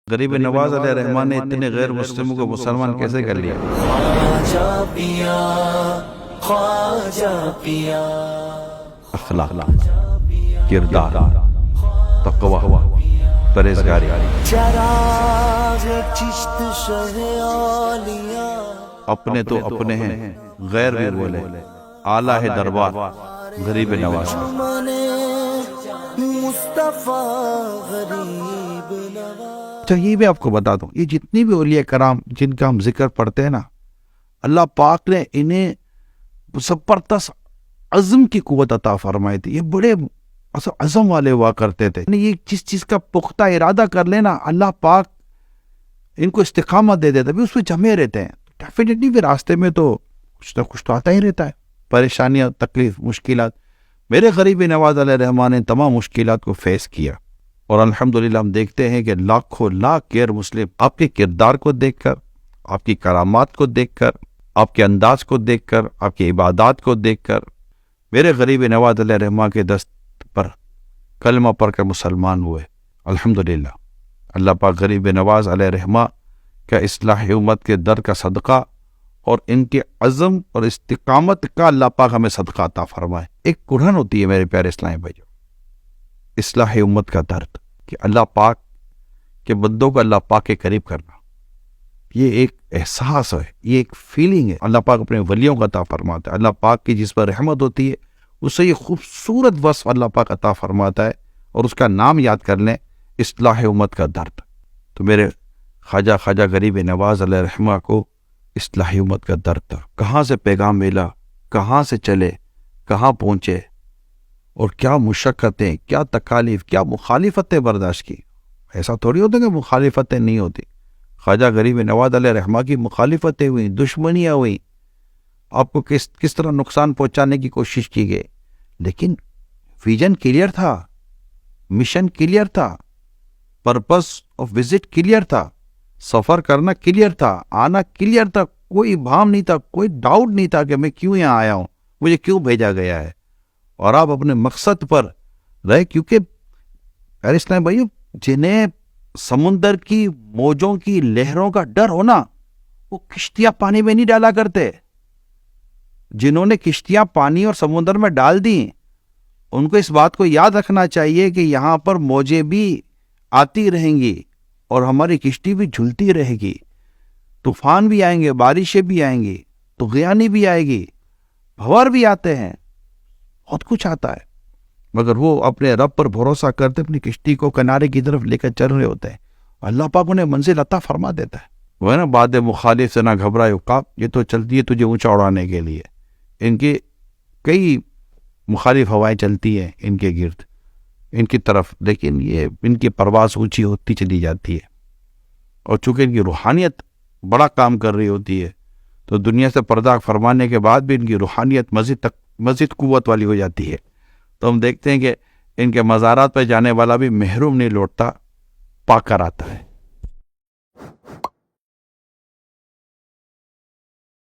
غریب نواز علیہ الرحمٰن نے اتنے غیر مسلموں کو مسلمان کیسے کر لیا؟ خواجہ پیا، خواجہ پیا، اخلاق، کردار، تقوی، پرہیزگاری، چراغ چشت شہ اولیاء، اپنے تو اپنے ہیں غیر بھی بولے، اعلیٰ ہے دربار غریب نواز کا۔ مصطفیٰ غریب نواز۔ اچھا یہ بھی آپ کو بتا دوں، یہ جتنی بھی اولیاء کرام جن کا ہم ذکر پڑھتے ہیں نا، اللہ پاک نے انہیں زبردست عزم کی قوت عطا فرمائی تھی۔ یہ بڑے عزم والے ہوا کرتے تھے، یہ جس چیز کا پختہ ارادہ کر لینا اللہ پاک ان کو استقامت دے دیتا، بھی اس پہ جمے رہتے ہیں۔ ڈیفینیٹلی بھی راستے میں تو کچھ نہ کچھ تو آتا ہی رہتا ہے، پریشانیاں، تکلیف، مشکلات۔ میرے غریب نواز علیہ الرحمٰن نے تمام مشکلات کو فیس کیا، اور الحمدللہ ہم دیکھتے ہیں کہ لاکھوں لاکھ غیر مسلم آپ کے کردار کو دیکھ کر، آپ کی کرامات کو دیکھ کر، آپ کے انداز کو دیکھ کر، آپ کی عبادات کو دیکھ کر میرے غریب نواز علیہ الرحمٰن کے دست پر کلمہ پڑھ کر مسلمان ہوئے۔ الحمدللہ اللہ پاک غریب نواز علیہ الرحمٰن کا اصلاح امت کے در کا صدقہ اور ان کے عزم اور استقامت کا اللہ پاک ہمیں صدقہ عطا فرمائے۔ ایک قرآن ہوتی ہے میرے پیارے اسلامی بھائیو، اصلاح امت کا درد، کہ اللہ پاک کے بندوں کو اللہ پاک کے قریب کرنا، یہ ایک احساس ہے، یہ ایک فیلنگ ہے۔ اللہ پاک اپنے ولیوں کا عطا فرماتا ہے، اللہ پاک کی جس پر رحمت ہوتی ہے اسے یہ خوبصورت وصف اللہ پاک عطا فرماتا ہے، اور اس کا نام یاد کر لیں، اصلاح امت کا درد۔ تو میرے خواجہ غریب نواز علیہ الرحمٰن کو اصلاح امت کا درد تھا، کہاں سے پیغام ملا، کہاں سے چلے، کہاں پہنچے، اور کیا مشقتیں، کیا تکالیف، کیا مخالفتیں برداشت کی۔ ایسا تھوڑی ہوتا کہ مخالفتیں نہیں ہوتی، خواجہ غریب نواز علیہ الرحمٰن کی مخالفتیں ہوئیں، دشمنیاں ہوئیں، آپ کو کس طرح نقصان پہنچانے کی کوشش کی گئی، لیکن ویژن کلیئر تھا، مشن کلیئر تھا، پرپس آف وزٹ کلیئر تھا، سفر کرنا کلیئر تھا، آنا کلیئر تھا، کوئی بھام نہیں تھا، کوئی ڈاؤٹ نہیں تھا کہ میں کیوں یہاں آیا ہوں، مجھے کیوں بھیجا گیا ہے، اور آپ اپنے مقصد پر رہے۔ کیونکہ پیارے اسلام بھائیو، جنہیں سمندر کی موجوں کی لہروں کا ڈر ہونا، وہ کشتیاں پانی میں نہیں ڈالا کرتے۔ جنہوں نے کشتیاں پانی اور سمندر میں ڈال دیں، ان کو اس بات کو یاد رکھنا چاہیے کہ یہاں پر موجیں بھی آتی رہیں گی اور ہماری کشتی بھی جھلتی رہے گی، طوفان بھی آئیں گے، بارشیں بھی آئیں گی، طغیانی بھی آئے گی، بھنور بھی آتے ہیں، بہت کچھ آتا ہے، مگر وہ اپنے رب پر بھروسہ کرتے اپنی کشتی کو کنارے کی طرف لے کر چل رہے ہوتے ہیں، اللہ پاک انہیں منزل عطا فرما دیتا ہے۔ وہ ہے نا، باد مخالف سے نہ گھبرائے عقاب، یہ تو چلتی ہے تجھے اونچا اڑانے کے لیے۔ ان کی کئی مخالف ہوائیں چلتی ہیں ان کے گرد، ان کی طرف، لیکن یہ ان کی پرواز اونچی ہوتی چلی جاتی ہے، اور چونکہ ان کی روحانیت بڑا کام کر رہی ہوتی ہے، تو دنیا سے پردہ فرمانے کے بعد بھی ان کی روحانیت مزید قوت والی ہو جاتی ہے۔ تو ہم دیکھتے ہیں کہ ان کے مزارات پہ جانے والا بھی محروم نہیں لوٹتا، پا کر آتا ہے۔